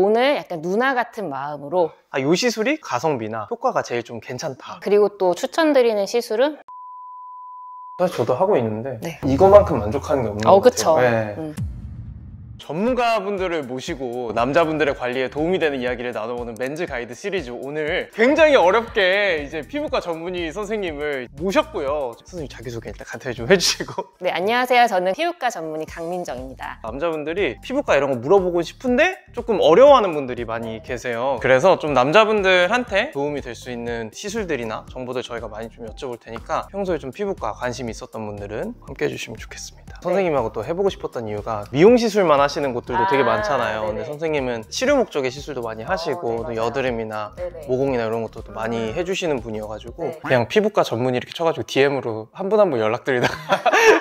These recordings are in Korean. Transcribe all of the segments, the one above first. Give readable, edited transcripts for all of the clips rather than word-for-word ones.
오늘 약간 누나 같은 마음으로 요 시술이 가성비나 효과가 제일 좀 괜찮다. 그리고 또 추천드리는 시술은 사실 저도 하고 있는데 네. 이거만큼 만족하는 게 없는 것 그쵸. 같아요. 네. 전문가분들을 모시고 남자분들의 관리에 도움이 되는 이야기를 나눠보는 맨즈 가이드 시리즈, 오늘 굉장히 어렵게 이제 피부과 전문의 선생님을 모셨고요. 선생님 자기소개 일단 간단히 좀 해주시고. 네, 안녕하세요. 저는 피부과 전문의 강민정입니다. 남자분들이 피부과 이런 거 물어보고 싶은데 조금 어려워하는 분들이 많이 계세요. 그래서 좀 남자분들한테 도움이 될 수 있는 시술들이나 정보들 저희가 많이 좀 여쭤볼 테니까 평소에 좀 피부과 관심이 있었던 분들은 함께 해주시면 좋겠습니다. 네. 선생님하고 또 해보고 싶었던 이유가 미용 시술만 하시는 곳들도 되게 많잖아요. 네네. 근데 선생님은 치료 목적의 시술도 많이 하시고 네, 또 여드름이나 네네. 모공이나 이런 것도 또 많이 해주시는 분이어가지고 네. 그냥 피부과 전문의 이렇게 쳐가지고 DM으로 한 분 한 분 연락드리다가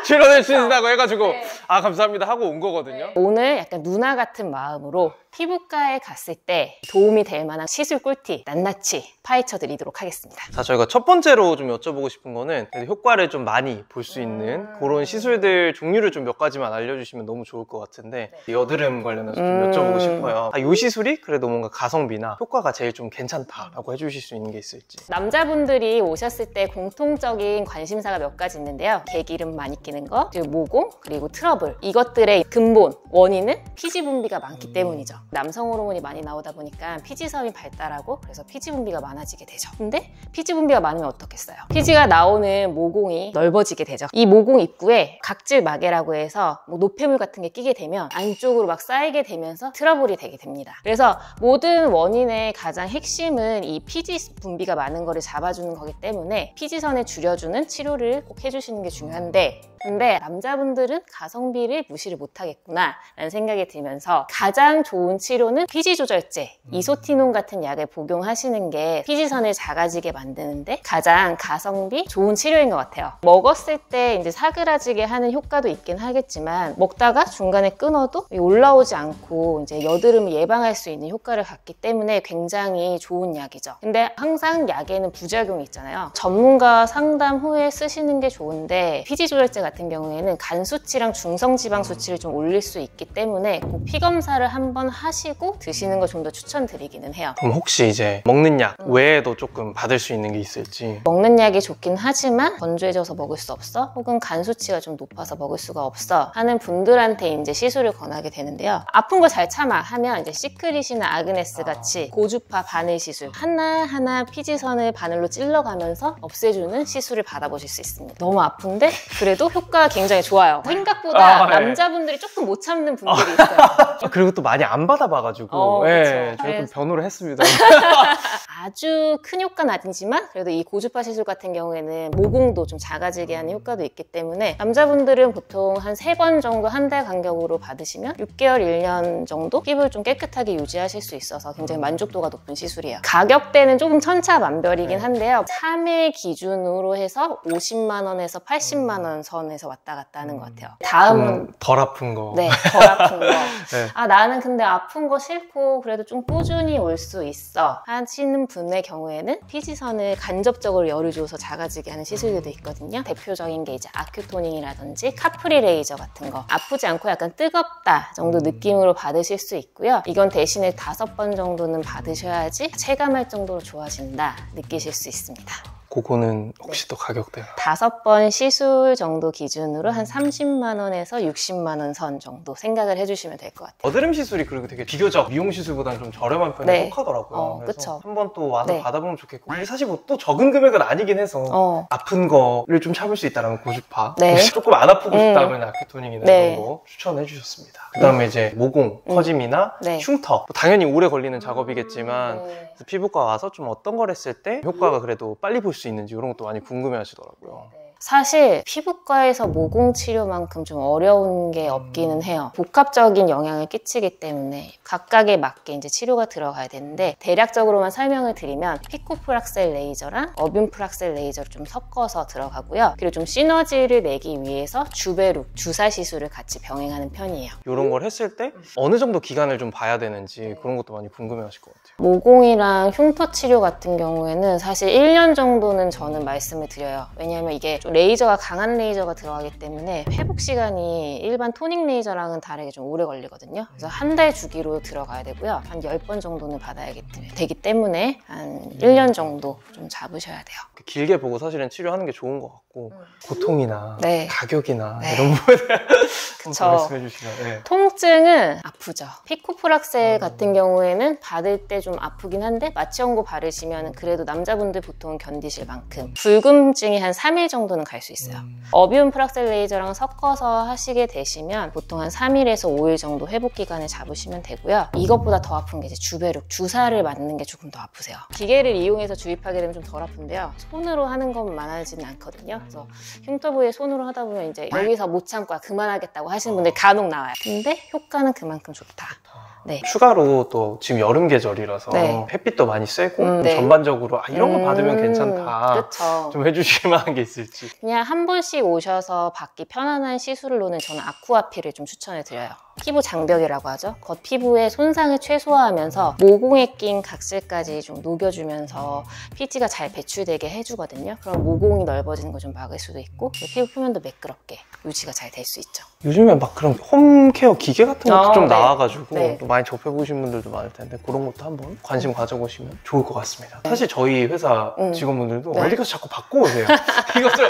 출연해 주신다고 해가지고 네. 아 감사합니다 하고 온 거거든요. 오늘 약간 누나 같은 마음으로 피부과에 갔을 때 도움이 될 만한 시술 꿀팁 낱낱이 파헤쳐 드리도록 하겠습니다. 자, 저희가 첫 번째로 좀 여쭤보고 싶은 거는 효과를 좀 많이 볼 수 있는 그런 시술들 종류를 좀 몇 가지만 알려주시면 너무 좋을 것 같은데 여드름 관련해서 좀 여쭤보고 싶어요. 요 시술이 그래도 뭔가 가성비나 효과가 제일 좀 괜찮다라고 해주실 수 있는 게 있을지. 남자분들이 오셨을 때 공통적인 관심사가 몇 가지 있는데요. 개기름 많이 끼는 거, 그리고 모공, 그리고 트러블. 이것들의 근본 원인은 피지 분비가 많기 때문이죠. 남성 호르몬이 많이 나오다 보니까 피지섬이 발달하고 그래서 피지 분비가 많아지게 되죠. 근데 피지 분비가 많으면 어떻겠어요? 피지가 나오는 모공이 넓어지게 되죠. 이 모공 입구에 각질 마개라고 해서 뭐 노폐물 같은 게 끼게 되면 안쪽으로 막 쌓이게 되면서 트러블이 되게 됩니다. 그래서 모든 원인의 가장 핵심은 이 피지 분비가 많은 거를 잡아주는 거기 때문에 피지선을 줄여주는 치료를 꼭 해주시는 게 중요한데, 근데 남자분들은 가성비를 무시를 못하겠구나 라는 생각이 들면서 가장 좋은 치료는 피지 조절제, 이소티논 같은 약을 복용하시는 게 피지선을 작아지게 만드는데 가장 가성비 좋은 치료인 것 같아요. 먹었을 때 이제 사그라지게 하는 효과도 있긴 하겠지만 먹다가 중간에 끊어도 올라오지 않고 이제 여드름을 예방할 수 있는 효과를 갖기 때문에 굉장히 좋은 약이죠. 근데 항상 약에는 부작용이 있잖아요. 전문가 상담 후에 쓰시는 게 좋은데 피지 조절제 같은 경우에는 간 수치랑 중성 지방 수치를 좀 올릴 수 있기 때문에 꼭 피 검사를 한번 하시고 드시는 거 좀 더 추천드리기는 해요. 그럼 혹시 이제 먹는 약 외에도 조금 받을 수 있는 게 있을지. 먹는 약이 좋긴 하지만 건조해져서 먹을 수 없어? 혹은 간 수치가 좀 높아서 먹을 수가 없어? 하는 분들한테 이제 시술을 권하게 되는데요. 아픈 거 잘 참아 하면 이제 시크릿이나 아그네스 같이 고주파 바늘 시술 하나하나 피지선을 바늘로 찔러가면서 없애주는 시술을 받아보실 수 있습니다. 너무 아픈데 그래도 효과가 굉장히 좋아요. 생각보다 네. 남자분들이 조금 못 참는 분들이 있어요. 그리고 또 많이 안 받아봐가지고 네, 그쵸. 조금 변호를 했습니다. 아주 큰 효과는 아니지만 그래도 이 고주파 시술 같은 경우에는 모공도 좀 작아지게 하는 효과도 있기 때문에 남자분들은 보통 한 3번 정도 한 달 간격으로 받으시면 6개월, 1년 정도 피부를 좀 깨끗하게 유지하실 수 있어서 굉장히 만족도가 높은 시술이에요. 가격대는 조금 천차만별이긴 한데요. 3회 기준으로 해서 50만 원에서 80만 원 선에서 왔다 갔다 하는 것 같아요. 다음은 덜 아픈 거. 네, 덜 아픈 거. 네. 아, 나는 근데 아픈 거 싫고 그래도 좀 꾸준히 올 수 있어 하시는 분의 경우에는 피지선을 간접적으로 열을 줘서 작아지게 하는 시술들도 있거든요. 대표적인 게 이제 아큐토닝이라든지 카프리 레이저 같은 거. 아프지 않고 약간 뜨겁다 정도 느낌으로 받으실 수 있고요. 이건 대신에 5번 정도는 받으셔야지 체감할 정도로 좋아진다 느끼실 수 있습니다. 그거는 혹시 또 가격대가? 5번 시술 정도 기준으로 한 30만 원에서 60만 원 선 정도 생각을 해주시면 될 것 같아요. 여드름 시술이 그리고 되게 비교적 미용 시술보다는 좀 저렴한 편에 네. 속하더라고요. 그래서 그쵸. 한번 또 와서 네. 받아보면 좋겠고, 근데 사실 뭐 또 적은 금액은 아니긴 해서 아픈 거를 좀 참을 수 있다면 고주파, 네. 조금 안 아프고 싶다면 아큐토닝이나 네. 이런 거 추천해 주셨습니다. 그 다음에 이제 모공, 커짐이나 네. 흉터, 당연히 오래 걸리는 작업이겠지만 네. 피부과 와서 좀 어떤 걸 했을 때 효과가 그래도 빨리 볼 수 있는지 이런 것도 많이 궁금해 하시더라고요. 사실 피부과에서 모공 치료만큼 좀 어려운 게 없기는 해요. 복합적인 영향을 끼치기 때문에 각각에 맞게 이제 치료가 들어가야 되는데, 대략적으로만 설명을 드리면 피코프락셀 레이저랑 어뷸프락셀 레이저를 좀 섞어서 들어가고요. 그리고 좀 시너지를 내기 위해서 주베룩, 주사 시술을 같이 병행하는 편이에요. 이런 걸 했을 때 어느 정도 기간을 좀 봐야 되는지 그런 것도 많이 궁금해 하실 것 같아요. 모공이랑 흉터 치료 같은 경우에는 사실 1년 정도는 저는 말씀을 드려요. 왜냐하면 이게 좀 레이저가 강한 레이저가 들어가기 때문에 회복 시간이 일반 토닝 레이저랑은 다르게 좀 오래 걸리거든요. 그래서 한 달 주기로 들어가야 되고요. 한 10번 정도는 받아야 되기 때문에 한 1년 정도 좀 잡으셔야 돼요. 길게 보고 사실은 치료하는 게 좋은 것 같고 고통이나 네. 가격이나 네. 이런 부분에 대한 그쵸. 말씀해 주시면. 네. 통증은 아프죠. 피코프락셀 같은 경우에는 받을 때 좀 아프긴 한데 마취연고 바르시면 그래도 남자분들 보통 견디실 만큼 불금증이 한 3일 정도는 갈 수 있어요. 어비움 프락셀 레이저랑 섞어서 하시게 되시면 보통 한 3일에서 5일 정도 회복 기간을 잡으시면 되고요. 이것보다 더 아픈 게 이제 주베룩, 주사를 맞는 게 조금 더 아프세요. 기계를 이용해서 주입하게 되면 좀 덜 아픈데요. 손으로 하는 것만 하지는 않거든요. 그래서 흉터 부위에 손으로 하다 보면 이제 여기서 못 참고 그만하겠다고 하시는 분들이 간혹 나와요. 근데 효과는 그만큼 좋다. 네. 추가로 또 지금 여름 계절이라서 네. 햇빛도 많이 세고 네. 전반적으로 이런 거 받으면 괜찮다. 그쵸. 좀 해주실 만한 게 있을지. 그냥 한 번씩 오셔서 받기 편안한 시술로는 저는 아쿠아피를 좀 추천을 드려요. 피부 장벽이라고 하죠. 겉 피부의 손상을 최소화하면서 모공에 낀 각질까지 좀 녹여주면서 피지가 잘 배출되게 해주거든요. 그럼 모공이 넓어지는 걸 좀 막을 수도 있고 피부 표면도 매끄럽게 유지가 잘 될 수 있죠. 요즘에 막 그런 홈케어 기계 같은 것도 좀 네. 나와가지고 네. 또 많이 접해보신 분들도 많을 텐데 그런 것도 한번 관심 가져보시면 좋을 것 같습니다. 사실 저희 회사 직원분들도 네. 어디 가서 자꾸 받고 오세요. 이것을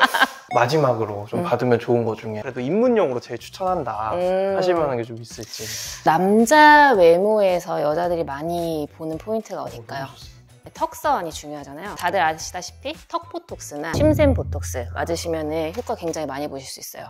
마지막으로 좀 받으면 좋은 것 중에 그래도 입문용으로 제일 추천한다 하실 만한 게 좀 있을지. 남자 외모에서 여자들이 많이 보는 포인트가 어딜까요? 턱선이 중요하잖아요. 다들 아시다시피 턱 보톡스나 침샘 보톡스 맞으시면 효과 굉장히 많이 보실 수 있어요.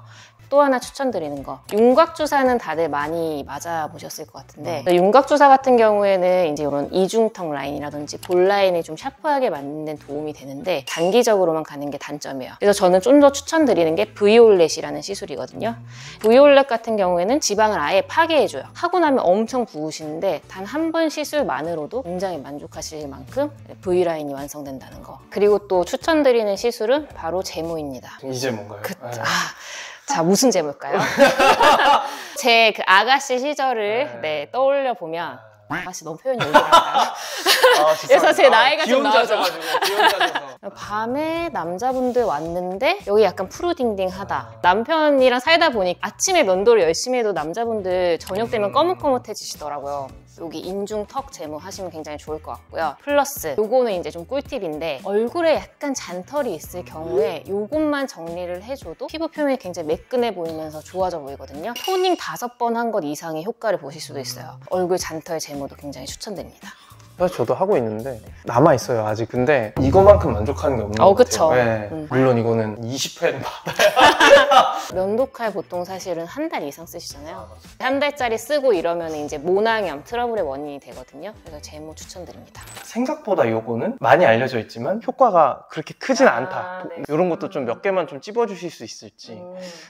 또 하나 추천드리는 거, 윤곽주사는 다들 많이 맞아보셨을 것 같은데 윤곽주사 같은 경우에는 이제 이런 이중턱 라인이라든지 볼 라인을 좀 샤프하게 만드는 데 도움이 되는데 단기적으로만 가는 게 단점이에요. 그래서 저는 좀 더 추천드리는 게 V올렛이라는 시술이거든요. V올렛 같은 경우에는 지방을 아예 파괴해줘요. 하고 나면 엄청 부으시는데 단 한 번 시술만으로도 굉장히 만족하실 만큼 V라인이 완성된다는 거. 그리고 또 추천드리는 시술은 바로 제모입니다. 이제 뭔가요? 자, 무슨 제모일까요? 제 그 아가씨 시절을 떠올려 보면 아가씨 너무 표현이 오래간다. 그래서 제 나이가 좀 나오죠. 밤에 남자분들 왔는데 여기 약간 푸르딩딩하다. 남편이랑 살다 보니 아침에 면도를 열심히 해도 남자분들 저녁 되면 거뭇거뭇해지시더라고요. 여기 인중 턱 제모 하시면 굉장히 좋을 것 같고요. 플러스 요거는 이제 좀 꿀팁인데 얼굴에 약간 잔털이 있을 경우에 요것만 정리를 해줘도 피부 표면이 굉장히 매끈해 보이면서 좋아져 보이거든요. 토닝 5번 한 것 이상의 효과를 보실 수도 있어요. 얼굴 잔털 제모도 굉장히 추천드립니다. 사실 저도 하고 있는데 남아있어요 아직. 근데 이거만큼 만족하는 게 없는 것 그쵸. 같아요. 네. 물론 이거는 20회는 받아야 면도칼 보통 사실은 한 달 이상 쓰시잖아요. 한 달짜리 쓰고 이러면 이제 모낭염, 트러블의 원인이 되거든요. 그래서 제모 추천드립니다. 생각보다 이거는 많이 알려져 있지만 효과가 그렇게 크진 않다. 네. 이런 것도 좀 몇 개만 좀 찝어주실 수 있을지.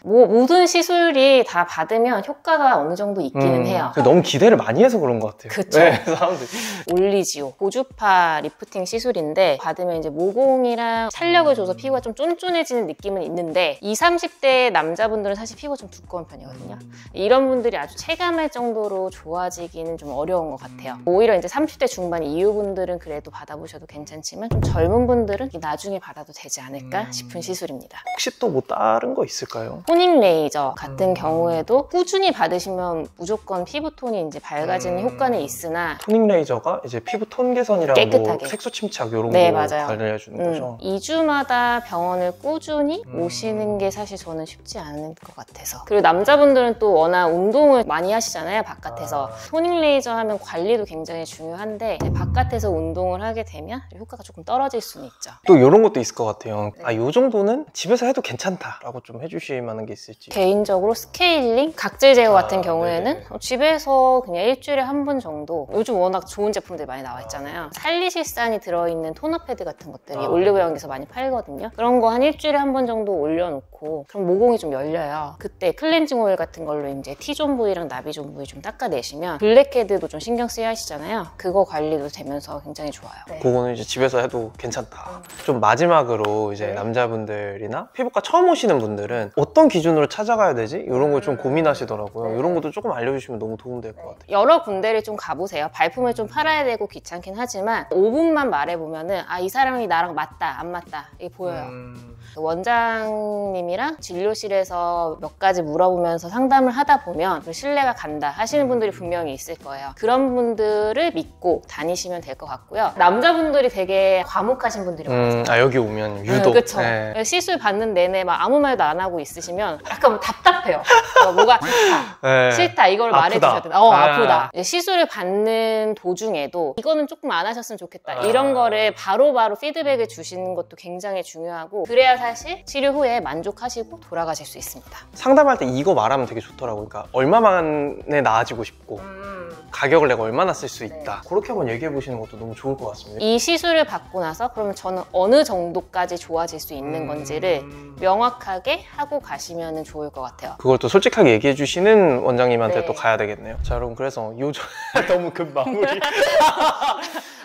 모든 시술이 다 받으면 효과가 어느 정도 있기는 해요. 너무 기대를 많이 해서 그런 것 같아요. 그쵸. 네, 사람들이. 올리지오 고주파 리프팅 시술인데 받으면 이제 모공이랑 탄력을 줘서 피부가 좀 쫀쫀해지는 느낌은 있는데 20, 30대 남자분들은 사실 피부가 좀 두꺼운 편이거든요. 이런 분들이 아주 체감할 정도로 좋아지기는 좀 어려운 것 같아요. 오히려 이제 30대 중반 이후분들은 그래도 받아보셔도 괜찮지만 좀 젊은 분들은 나중에 받아도 되지 않을까 싶은 시술입니다. 혹시 또 뭐 다른 거 있을까요? 토닝 레이저 같은 경우에도 꾸준히 받으시면 무조건 피부톤이 이제 밝아지는 효과는 있으나 토닝 레이저가 이제 피부 톤 개선이랑 깨끗하게. 뭐 색소 침착 이런 네, 거 맞아요. 관리해주는 거죠. 2주마다 병원을 꾸준히 오시는 게 사실 저는 쉽지 않은 것 같아서. 그리고 남자분들은 또 워낙 운동을 많이 하시잖아요, 바깥에서. 토닝 레이저 하면 관리도 굉장히 중요한데 이제 바깥에서 운동을 하게 되면 효과가 조금 떨어질 수는 있죠. 또 이런 것도 있을 것 같아요. 요 정도는 집에서 해도 괜찮다라고 좀 해주실 만한 게 있을지. 개인적으로 스케일링, 각질 제거 같은 경우에는 집에서 그냥 일주일에 한 번 정도, 요즘 워낙 좋은 제품들이 많이 나와 있잖아요. 살리실산이 들어있는 토너 패드 같은 것들이 올리브영에서 많이 팔거든요. 그런 거 한 일주일에 한 번 정도 올려놓고 그럼 모공이 좀 열려요. 그때 클렌징 오일 같은 걸로 이제 T존 부위랑 나비존 부위 좀 닦아내시면 블랙헤드도 좀 신경 쓰여 하시잖아요. 그거 관리도 되면서 굉장히 좋아요. 그거는 이제 집에서 해도 괜찮다. 좀 마지막으로 이제 남자분들이나 피부과 처음 오시는 분들은 어떤 기준으로 찾아가야 되지? 이런 걸 좀 고민하시더라고요. 이런 것도 조금 알려주시면 너무 도움될 것 같아요. 여러 군데를 좀 가보세요. 발품을 좀 팔아야 되고 귀찮긴 하지만 5분만 말해보면은 이 사람이 나랑 맞다 안 맞다 이게 보여요. 원장님이랑 진료실에서 몇 가지 물어보면서 상담을 하다 보면 신뢰가 간다 하시는 분들이 분명히 있을 거예요. 그런 분들을 믿고 다니시면 될 것 같고요. 남자분들이 되게 과묵하신 분들이 많아요. 여기 오면 유독. 그렇죠. 네. 시술 받는 내내 막 아무 말도 안 하고 있으시면 약간 답답해요. 뭐가 싫다, 네. 싫다 이걸 아프다. 말해주셔야 된다. 아프다. 시술을 받는 도중에도 이거는 조금 안 하셨으면 좋겠다. 이런 거를 바로바로 피드백을 주시는 것도 굉장히 중요하고 그래야 사실 치료 후에 만족하시고 돌아가실 수 있습니다. 상담할 때 이거 말하면 되게 좋더라고요. 그러니까 얼마 만에 나아지고 싶고 가격을 내가 얼마나 쓸 수 있다. 그렇게 한번 얘기해 보시는 것도 너무 좋을 것 같습니다. 이 시술을 받고 나서 그러면 저는 어느 정도까지 좋아질 수 있는 건지를 명확하게 하고 가시면 좋을 것 같아요. 그걸 또 솔직하게 얘기해 주시는 원장님한테 네. 또 가야 되겠네요. 자, 여러분, 그래서 요즘 너무 급 마무리.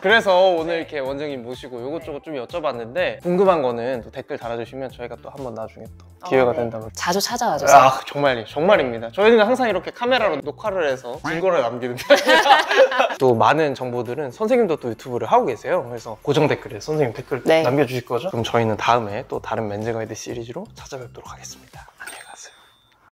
그래서 오늘 이렇게 원장님 모시고 요것저것 좀 여쭤봤는데 궁금한 거는 또 댓글 달아주시면 저희가 또 한번 나중에 또 기회가 네. 된다면 자주 찾아와 주세요. 정말입니다. 저희는 항상 이렇게 카메라로 녹화를 해서 증거를 남기는데 또 많은 정보들은 선생님도 또 유튜브를 하고 계세요. 그래서 고정 댓글에 선생님 댓글 네. 남겨주실 거죠? 그럼 저희는 다음에 또 다른 맨즈 가이드 시리즈로 찾아뵙도록 하겠습니다. 안녕히 계세요.